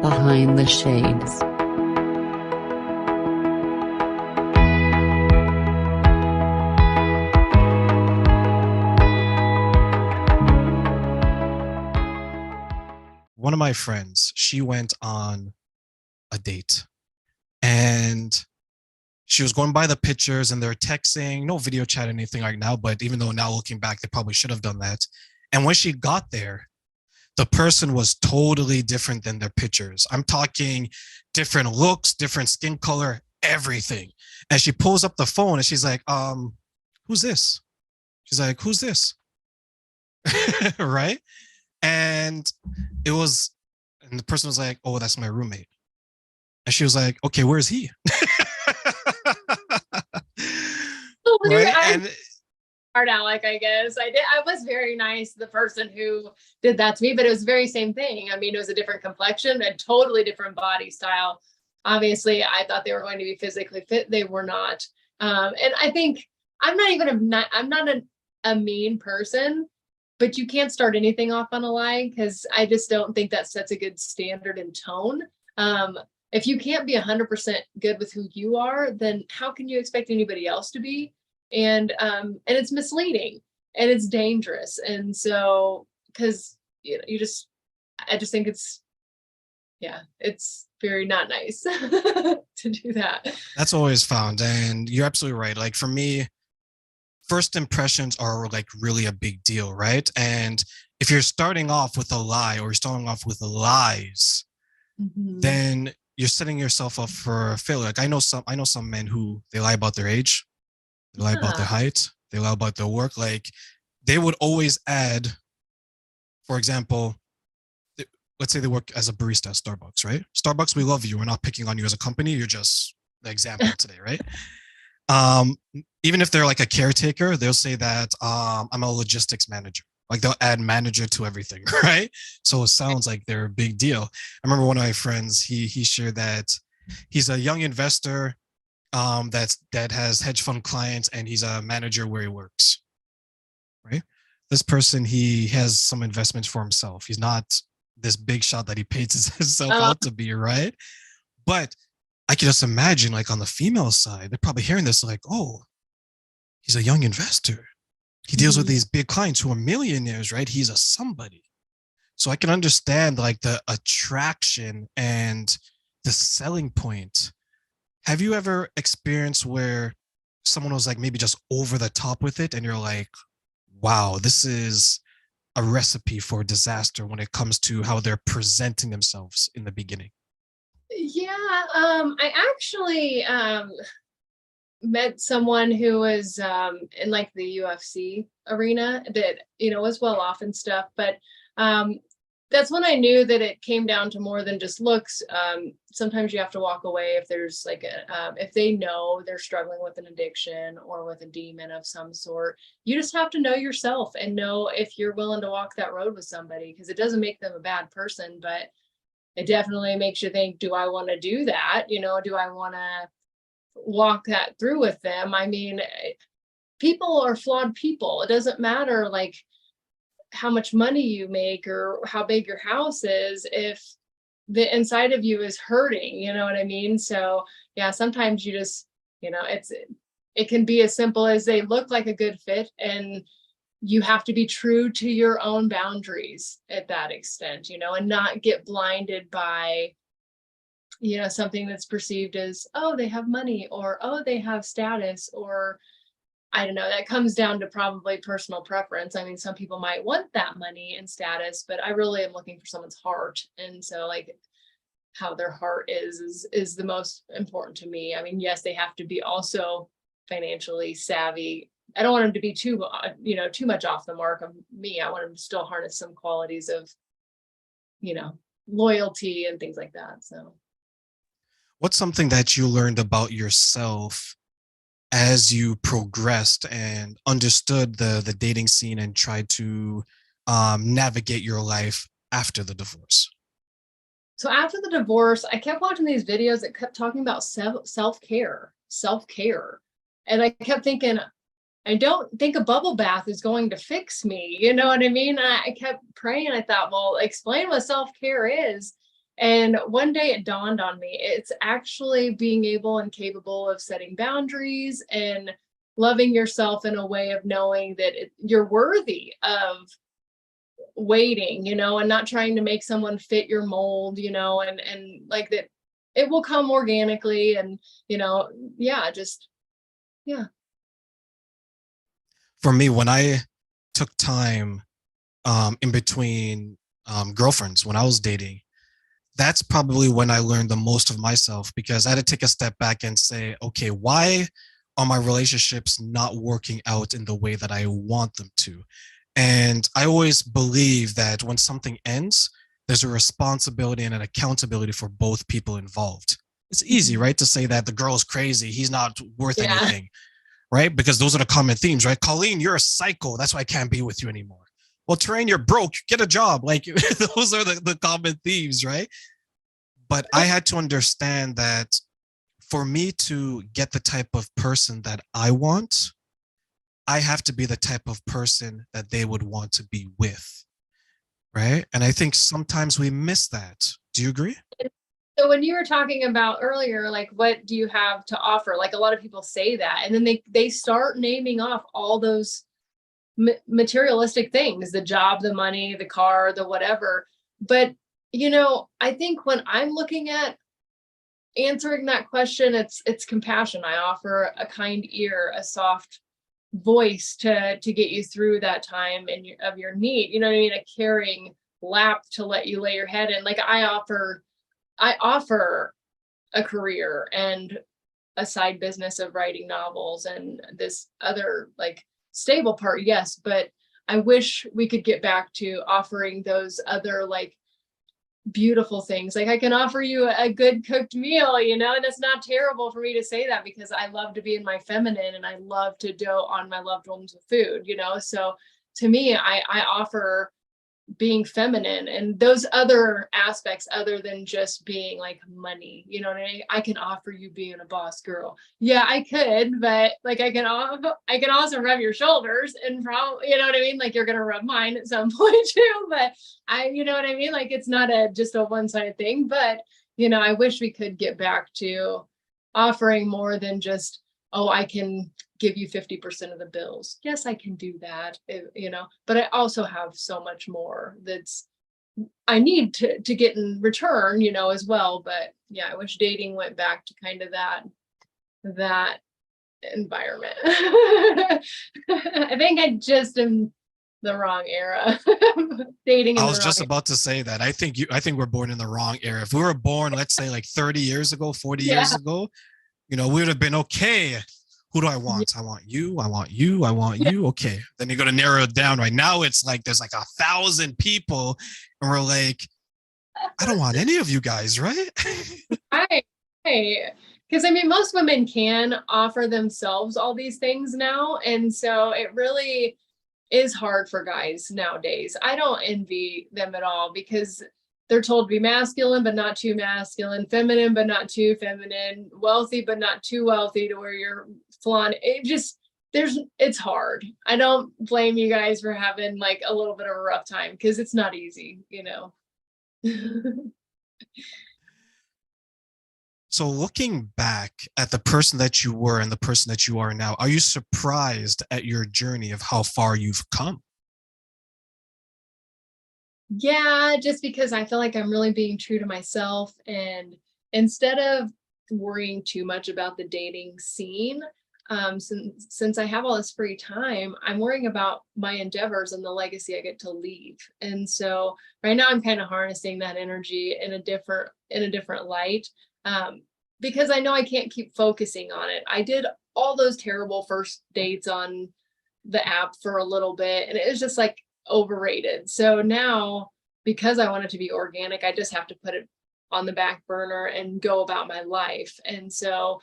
Behind the Shades. One of my friends, she went on a date and she was going by the pictures and they're texting, no video chat, anything like now. But even though now looking back, they probably should have done that. And when she got there, the person was totally different than their pictures. I'm talking different looks, different skin color, everything. And she pulls up the phone and she's like, who's this? She's like, who's this? Right? And it was, and the person was like, oh, that's my roommate. And she was like, okay, where's he? Right? And Hard Alec, I guess. I was very nice to the person who did that to me, but it was the very same thing. I mean, it was a different complexion, a totally different body style. Obviously, I thought they were going to be physically fit. They were not. And I think I'm not a mean person, but you can't start anything off on a lie because I just don't think that sets a good standard and tone. If you can't be 100% good with who you are, then how can you expect anybody else to be? And it's misleading and it's dangerous. And so, because I just think it's very not nice to do that. That's always found. And you're absolutely right. Like for me, first impressions are like really a big deal, right? And if you're starting off with a lie or you're starting off with lies, then you're setting yourself up for failure. Like I know some men who they lie about their age, they lie about their height, they lie about their work. Like they would always add, for example, let's say they work as a barista at Starbucks, right? Starbucks, we love you. We're not picking on you as a company. You're just the example today, right? Even if they're like a caretaker, they'll say that I'm a logistics manager. Like they'll add manager to everything, right? So it sounds like they're a big deal. I remember one of my friends, he shared that he's a young investor that has hedge fund clients and he's a manager where he works, right? This person, he has some investments for himself. He's not this big shot that he paints himself out to be, right? But I can just imagine like on the female side, they're probably hearing this like, oh, he's a young investor. He deals with these big clients who are millionaires, right? He's a somebody. So I can understand like the attraction and the selling point. Have you ever experienced where someone was like maybe just over the top with it and you're like, wow, this is a recipe for disaster when it comes to how they're presenting themselves in the beginning? Yeah, I actually met someone who was in like the UFC arena that was well off and stuff, but that's when I knew that it came down to more than just looks. Sometimes you have to walk away if there's like if they know they're struggling with an addiction or with a demon of some sort. You just have to know yourself and know if you're willing to walk that road with somebody, because it doesn't make them a bad person, but it definitely makes you think, do I want to do that? Do I want to walk that through with them? I mean, people are flawed people. It doesn't matter like how much money you make or how big your house is if the inside of you is hurting, you know what I mean? So yeah, sometimes you just, it can be as simple as they look like a good fit and you have to be true to your own boundaries at that extent, and not get blinded by, something that's perceived as, oh, they have money, or, oh, they have status, or I don't know. That comes down to probably personal preference. I mean, some people might want that money and status, but I really am looking for someone's heart. And so like how their heart is the most important to me. I mean, yes, they have to be also financially savvy. I don't want them to be too much off the mark of me. I want them to still harness some qualities of, loyalty and things like that. So What's something that you learned about yourself as you progressed and understood the dating scene and tried to navigate your life after the divorce? So after the divorce, I kept watching these videos that kept talking about self-care. And I kept thinking, I don't think a bubble bath is going to fix me. You know what I mean? I kept praying. I thought, well, explain what self-care is. And one day it dawned on me, it's actually being able and capable of setting boundaries and loving yourself in a way of knowing that you're worthy of waiting, and not trying to make someone fit your mold, and like that it will come organically and, yeah, just, yeah. For me, when I took time in between girlfriends when I was dating, that's probably when I learned the most of myself, because I had to take a step back and say, okay, why are my relationships not working out in the way that I want them to? And I always believe that when something ends, there's a responsibility and an accountability for both people involved. It's easy, right, to say that the girl's crazy, he's not worth Yeah. anything, right? Because those are the common themes, right? Colleen, you're a psycho. That's why I can't be with you anymore. Well, Terrain, you're broke. Get a job. Like those are the common themes, right? But I had to understand that for me to get the type of person that I want, I have to be the type of person that they would want to be with, right? And I think sometimes we miss that. Do you agree? So when you were talking about earlier, like, what do you have to offer? Like, a lot of people say that, and then they start naming off all those materialistic things, the job, the money, the car, the whatever. But, I think when I'm looking at answering that question, it's compassion. I offer a kind ear, a soft voice to get you through that time of your need. You know what I mean? A caring lap to let you lay your head in. Like, I offer a career and a side business of writing novels and this other, like, stable part, yes, but I wish we could get back to offering those other, like, beautiful things. Like, I can offer you a good cooked meal, and it's not terrible for me to say that, because I love to be in my feminine and I love to dote on my loved ones with food, so to me, I offer being feminine and those other aspects other than just being like money. You know what I mean? I can offer you being a boss girl. Yeah, I could, but like I can also rub your shoulders and probably, you know what I mean? Like, you're gonna rub mine at some point too. But you know what I mean? Like, it's not just a one-sided thing, but I wish we could get back to offering more than just, oh, I can give you 50% of the bills. Yes, I can do that, but I also have so much more I need to get in return, as well. But yeah, I wish dating went back to kind of that environment. I think I just am the wrong era. Dating in I the was wrong just era. about to say that. I think we're born in the wrong era. If we were born, let's say like 30 years ago, 40 Yeah. years ago, we would have been okay. Who do I want? I want you. I want you. I want you. Okay. Then you're going to narrow it down. Right now, it's like there's like 1,000 people, and we're like, I don't want any of you guys, right? Right. Because I mean, most women can offer themselves all these things now. And so it really is hard for guys nowadays. I don't envy them at all, because they're told to be masculine, but not too masculine, feminine, but not too feminine, wealthy, but not too wealthy to where you're flaunting. It's hard. I don't blame you guys for having like a little bit of a rough time, because it's not easy. So looking back at the person that you were and the person that you are now, are you surprised at your journey of how far you've come? Yeah, just because I feel like I'm really being true to myself, and instead of worrying too much about the dating scene, since I have all this free time, I'm worrying about my endeavors and the legacy I get to leave. And so right now I'm kind of harnessing that energy in a different light, because I know I can't keep focusing on it. I did all those terrible first dates on the app for a little bit, and it was just like overrated. So now, because I want it to be organic, I just have to put it on the back burner and go about my life. And so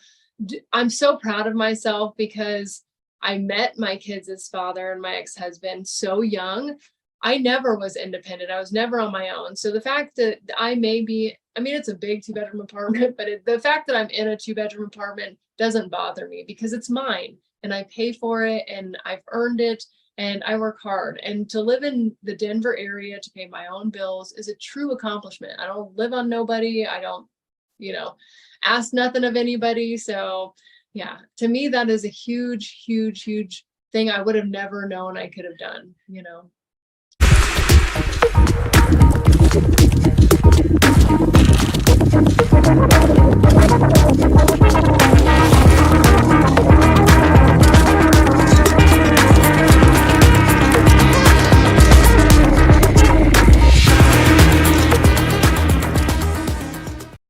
I'm so proud of myself, because I met my kids' father and my ex-husband so young. I never was independent. I was never on my own. So the fact that it's a big 2-bedroom apartment, but the fact that I'm in a 2-bedroom apartment doesn't bother me, because it's mine and I pay for it and I've earned it. and I work hard. And to live in the Denver area to pay my own bills is a true accomplishment. I don't live on nobody. I don't, ask nothing of anybody. So yeah, to me, that is a huge, huge, huge thing I would have never known I could have done.